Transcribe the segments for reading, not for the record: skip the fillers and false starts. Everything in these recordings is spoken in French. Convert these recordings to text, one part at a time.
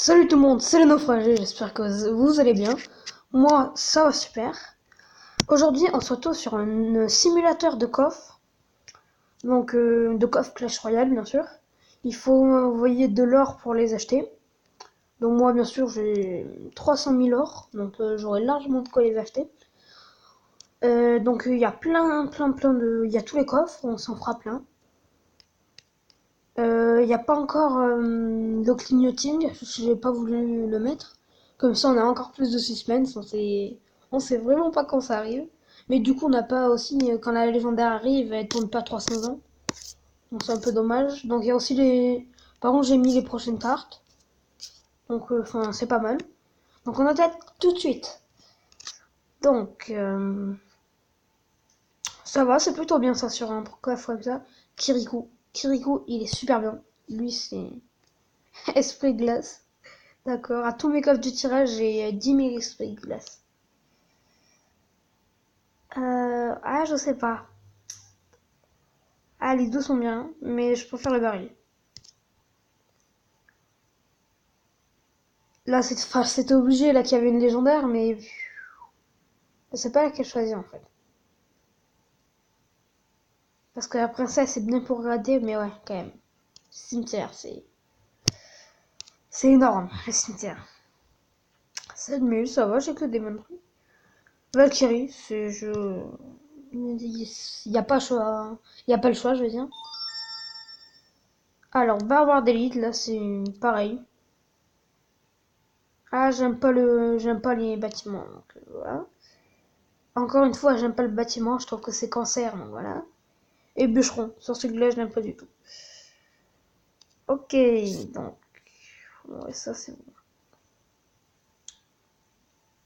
Salut tout le monde, c'est le naufragé, j'espère que vous allez bien. Moi, ça va super. Aujourd'hui, on se retrouve sur un simulateur de coffre. Donc, de coffre Clash Royale, bien sûr. Il faut envoyer de l'or pour les acheter. Donc moi, bien sûr, j'ai 300 000 or. Donc, j'aurai largement de quoi les acheter. Donc, il y a plein de... Il y a tous les coffres, on s'en fera plein. Il n'y a pas encore le clignoting, j'ai pas voulu le mettre. Comme ça, on a encore plus de suspense. On sait vraiment pas quand ça arrive. Mais du coup, on n'a pas aussi, quand la légendaire arrive, elle tourne pas 300 ans. Donc c'est un peu dommage. Donc il y a aussi les... Par contre, j'ai mis les prochaines cartes. Donc, enfin, c'est pas mal. Donc on attaque tout de suite. Donc, ça va, c'est plutôt bien ça sur un coffre comme ça. Kirikou. Kirikou, il est super bien. Lui, c'est esprit glace. D'accord. À tous mes coffres du tirage, j'ai 10 000 esprits de glace. Je sais pas. Ah, les deux sont bien, mais je préfère le baril. Là, c'était obligé, là, qu'il y avait une légendaire, mais je sais pas laquelle choisir, en fait. Parce que la princesse, c'est bien pour regarder, mais ouais, quand même. Cimetière, c'est énorme, le cimetière. 7000, ça va, j'ai que des bonnes trucs. Valkyrie, c'est je... Il y a pas choix. Il y a pas le choix, je veux dire. Alors, Barbare d'élite, là, c'est pareil. Ah, j'aime pas les bâtiments, donc voilà. Encore une fois, j'aime pas le bâtiment, je trouve que c'est cancer, donc voilà. Et bûcheron, sur celui-là, je l'aime pas du tout. Ok, donc, ouais, ça c'est bon.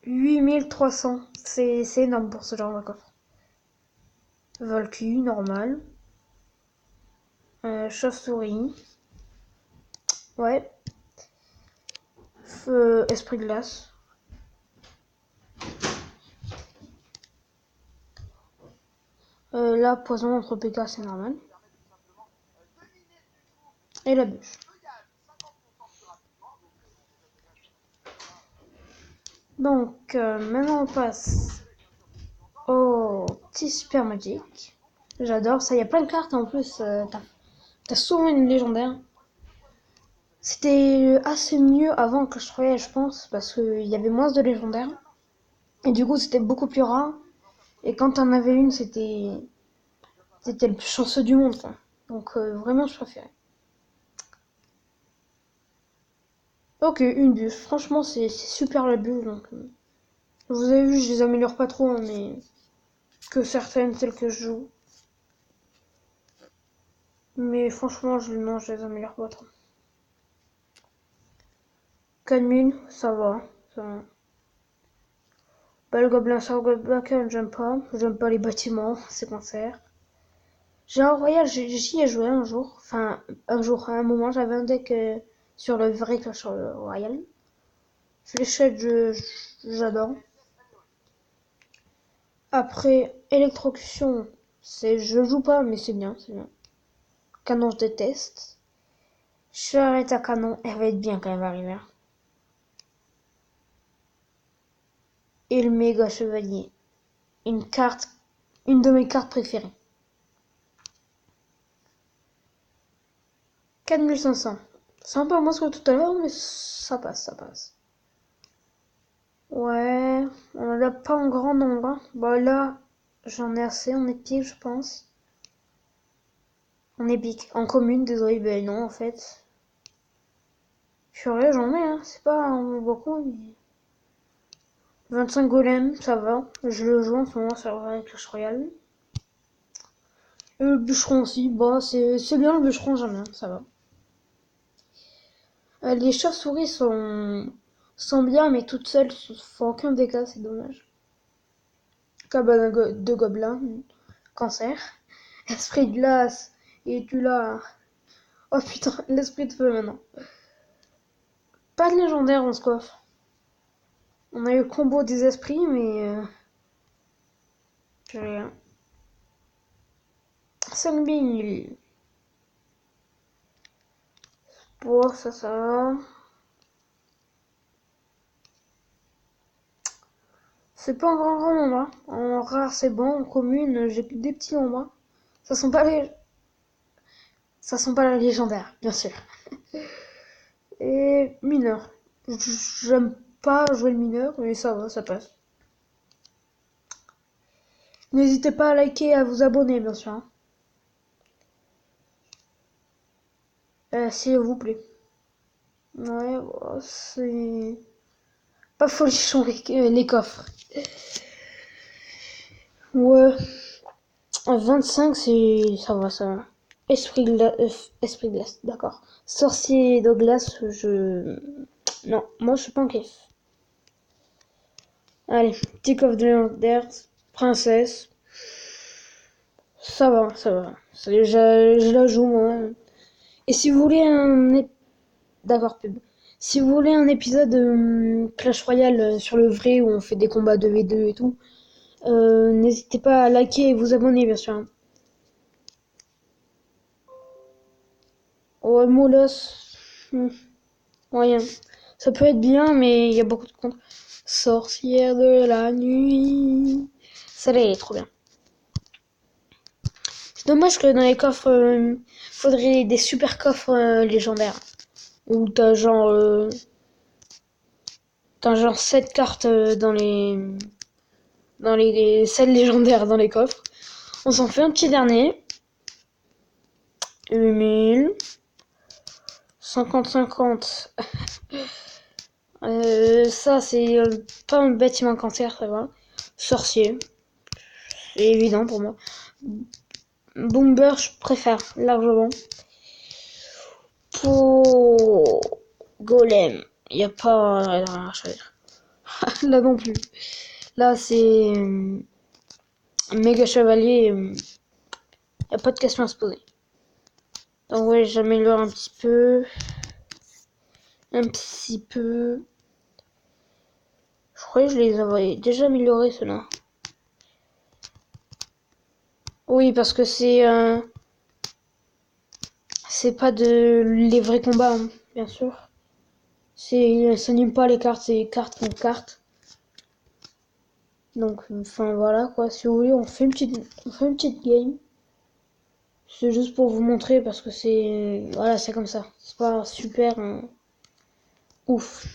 8300, c'est énorme pour ce genre de coffre. Valky, normal. Chauve-souris. Ouais. Esprit glace. Là, poison entre PK, c'est normal. Et la bûche. Donc, maintenant on passe au petit super magic. J'adore ça, il y a plein de cartes en plus. T'as souvent une légendaire. C'était assez mieux avant que je trouvais, je pense, parce qu'il y avait moins de légendaires. Et du coup, c'était beaucoup plus rare. Et quand t'en avais une, c'était le plus chanceux du monde, quoi. Donc, vraiment, je préférais. Ok, une bûche. Franchement, c'est super la bûche. Donc, vous avez vu, je les améliore pas trop, hein, mais que certaines, celles que je joue. Mais franchement, non, je les améliore pas trop. 4000, ça va. Ça va. Bah, le gobelin Sargobaken, j'aime pas. J'aime pas les bâtiments, c'est cancer. J'ai un royal, j'y ai joué un jour. Enfin, un jour, à un moment, j'avais un deck sur le vrai Clash Royale. Fléchette, j'adore. Après, électrocution, je joue pas, mais c'est bien, c'est bien. Canon, je déteste. Charrette à canon, elle va être bien quand elle va arriver. Et le méga chevalier. Une de mes cartes préférées. 4500. C'est un peu moins que tout à l'heure, mais ça passe, ça passe. Ouais, on en a pas en grand nombre, hein. Bah là, j'en ai assez en épique, je pense. En épique. En commune, désolé, ben non, en fait. Purée, j'en ai, hein. C'est pas beaucoup, mais... 25 golems, ça va. Je le joue en ce moment sur Clash Royale. Et le bûcheron aussi, bah c'est bien le bûcheron, j'aime bien, ça va. Les chauves-souris sont bien, mais toutes seules, font aucun dégât, c'est dommage. Cabane de gobelins, cancer. Esprit de glace, et tu l'as. Oh putain, l'esprit de feu maintenant. Pas de légendaire en ce coffre. On a eu le combo des esprits, mais... j'ai rien. 5000. Bon, ça va. C'est pas un grand nombre, hein. En rare, c'est bon. En commune, j'ai que des petits nombres, hein. Ça sont pas les... Ça sont pas les légendaires, bien sûr. Et mineur. J'aime pas jouer le mineur, mais ça va, ça passe. N'hésitez pas à liker et à vous abonner, bien sûr, hein. S'il vous plaît. Ouais, oh, c'est pas folichon les coffres. Ouais, 25, ça va, ça va. Esprit glace, d'accord. Sorcier de glace, non, moi je suis pas en kiff. Allez, petit coffre de légendaire, princesse. Ça va, ça va. Je la joue, moi. Et si vous voulez d'accord, pub. Si vous voulez un épisode Clash Royale sur le vrai où on fait des combats 2v2 et tout, n'hésitez pas à liker et vous abonner, bien sûr, hein. Ouais, Molos, moyen. Ça peut être bien, mais il y a beaucoup de contre. Sorcière de la nuit. Celle-là, elle est trop bien. C'est dommage que dans les coffres, faudrait des super coffres légendaires. Où t'as genre 7 cartes dans les scènes légendaires dans les coffres. On s'en fait un petit dernier. 8000. 50-50. Ça, c'est pas un bâtiment cancer, ça va. Sorcier. C'est évident pour moi. Bomber, je préfère largement. Pour Golem, il n'y a pas à choisir. Là non plus. Là, c'est méga chevalier. Il n'y a pas de question à se poser. Donc ouais, j'améliore un petit peu. Un petit peu. Je crois que je les avais déjà améliorés, ceux-là. Oui, parce que c'est pas les vrais combats, hein, bien sûr. Ça n'anime pas les cartes, c'est carte contre carte. Donc, enfin voilà quoi. Si vous voulez, on fait une petite game. C'est juste pour vous montrer parce que voilà, c'est comme ça. C'est pas super ouf.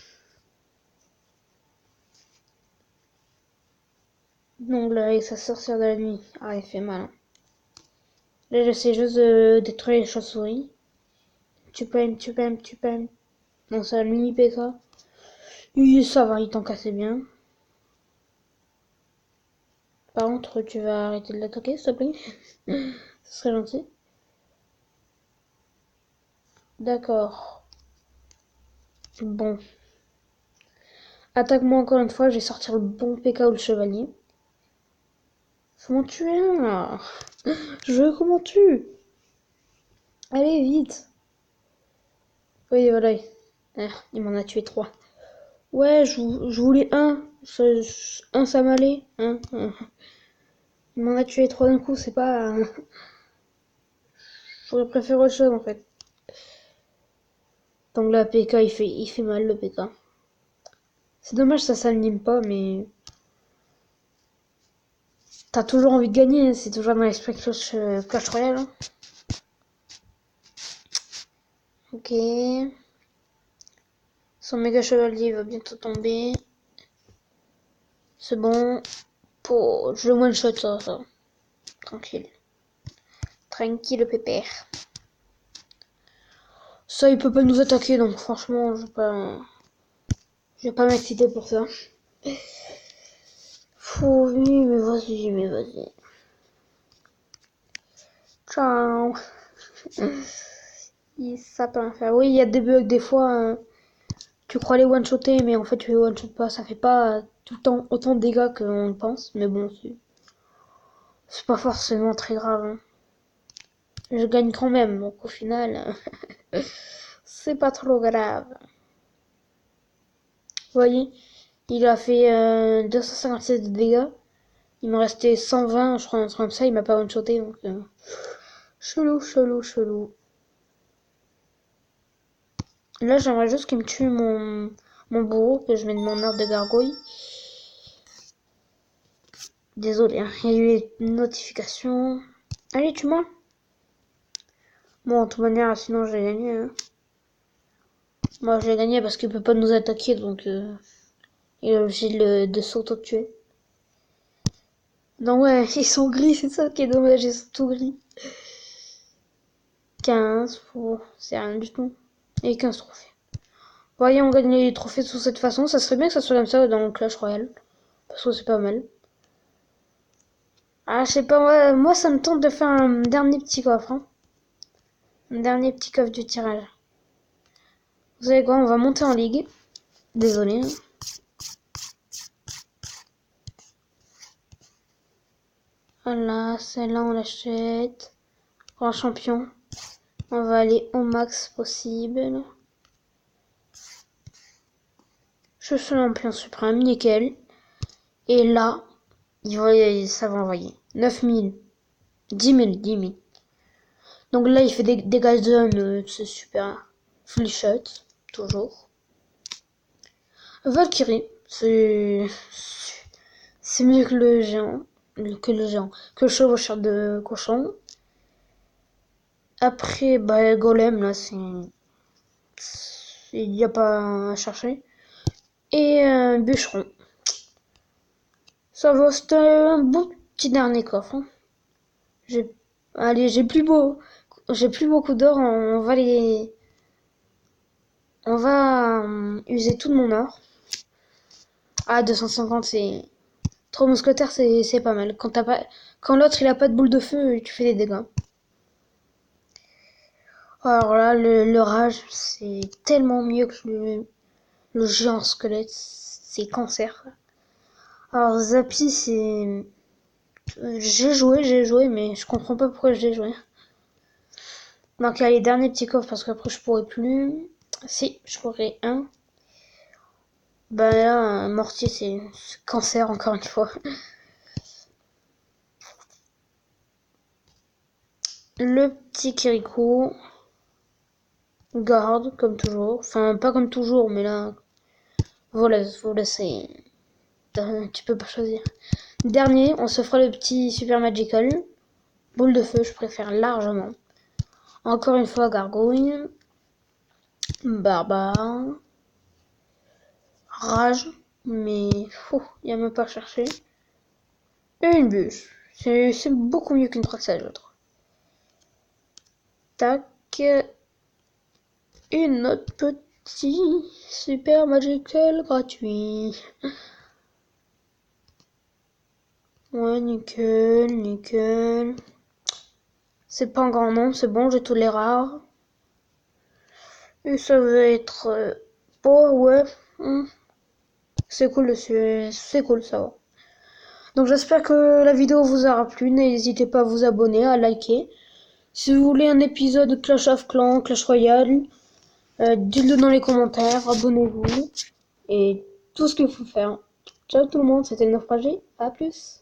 Donc là, avec sa sorcière de la nuit. Ah, il fait mal, hein. Là, j'essaie juste de détruire les chauves-souris. Tu paimes. Non, c'est un mini PK. Oui, ça va, il t'en casse bien. Par contre, tu vas arrêter de l'attaquer, s'il te plaît. Ce serait gentil. D'accord. Bon. Attaque-moi encore une fois, je vais sortir le bon PK ou le chevalier. Faut m'en tuer un, là. Je veux qu'on m'en tue. Allez, vite. Oui, voilà. Ah, il m'en a tué 3. Ouais, je voulais un. Ça m'allait. Il m'en a tué 3 d'un coup, c'est pas... J'aurais préféré autre chose, en fait. Donc là, PK, il fait mal, le PK. C'est dommage, ça s'anime pas, mais... T'as toujours envie de gagner, c'est toujours dans l'esprit Clash Royale, hein. Ok. Son méga chevalier va bientôt tomber. C'est bon. Je le one shot, ça. Tranquille. Tranquille, pépère. Ça, il peut pas nous attaquer, donc franchement, je vais pas m'exciter pour ça. Oui, mais vas-y. Ciao. Ça peut rien faire. Oui, il y a des bugs des fois. Tu crois les one-shotter, mais en fait tu les one-shot pas. Ça fait pas tout le temps autant de dégâts qu'on le pense. Mais bon, c'est pas forcément très grave, hein. Je gagne quand même, donc au final, c'est pas trop grave. Vous voyez, il a fait 257 de dégâts. Il me restait 120, je crois, un truc comme ça. Il m'a pas one-shoté, donc... Chelou. Là, j'aimerais juste qu'il me tue mon bourreau, que je mette mon arbre de gargouille. Désolé, hein, il y a eu une notification. Allez, tue-moi. Bon, de toute manière, sinon j'ai gagné. Hein. Moi, j'ai gagné parce qu'il peut pas nous attaquer, donc il est obligé de s'auto-tuer. Non, ouais, ils sont gris, c'est ça qui est dommage, ils sont tout gris. 15, c'est rien du tout. Et 15 trophées. Voyez, on gagne les trophées sous cette façon. Ça serait bien que ça soit comme ça dans le Clash Royale. Parce que c'est pas mal. Ah, je sais pas, moi ça me tente de faire un dernier petit coffre. Hein. Un dernier petit coffre du tirage. Vous savez quoi, on va monter en ligue. Désolé. Hein. Voilà, celle-là on l'achète. Grand champion. On va aller au max possible. Je suis champion suprême, nickel. Et là, ça va envoyer. 9000. 10 000, 10 000. Donc là, il fait des dégâts de zone, c'est super. Full shot, toujours. Valkyrie, c'est mieux que le géant. Que le chevaucheur de cochon. Après, bah, Golem, là, il n'y a pas à chercher. Et Bûcheron. Ça va, c'était un bon petit dernier coffre. Hein. Allez, j'ai plus beaucoup d'or. On va user tout de mon or. Ah, 250, c'est... Trop mousquetaire, c'est pas mal. Quand l'autre, il a pas de boule de feu, tu fais des dégâts. Alors là, le rage, c'est tellement mieux que le géant squelette. C'est cancer. Alors, Zappy, c'est... J'ai joué, mais je comprends pas pourquoi j'ai joué. Donc, il y a les derniers petits coffres, parce qu'après, je pourrais plus... Si, je pourrais un. Bah là, un mortier, c'est cancer, encore une fois. Le petit Kirikou. Garde, comme toujours. Enfin, pas comme toujours, mais là... Voilà, c'est... Tu peux pas choisir. Dernier, on se fera le petit Super Magical. Boule de feu, je préfère largement. Encore une fois, Gargouille. Barbare. Rage. Mais, il y a même pas à chercher. Et une bûche. C'est beaucoup mieux qu'une princesse, je trouve. Tac. Une autre petit Super Magical gratuit. Ouais, nickel, nickel. C'est pas un grand nombre, c'est bon, j'ai tous les rares. Et ça va être... Bon, ouais. C'est cool, c'est cool, ça va. Donc j'espère que la vidéo vous aura plu. N'hésitez pas à vous abonner, à liker. Si vous voulez un épisode de Clash of Clans, Clash Royale, dites-le dans les commentaires, abonnez-vous. Et tout ce qu'il faut faire. Ciao tout le monde, c'était le naufragé. À plus.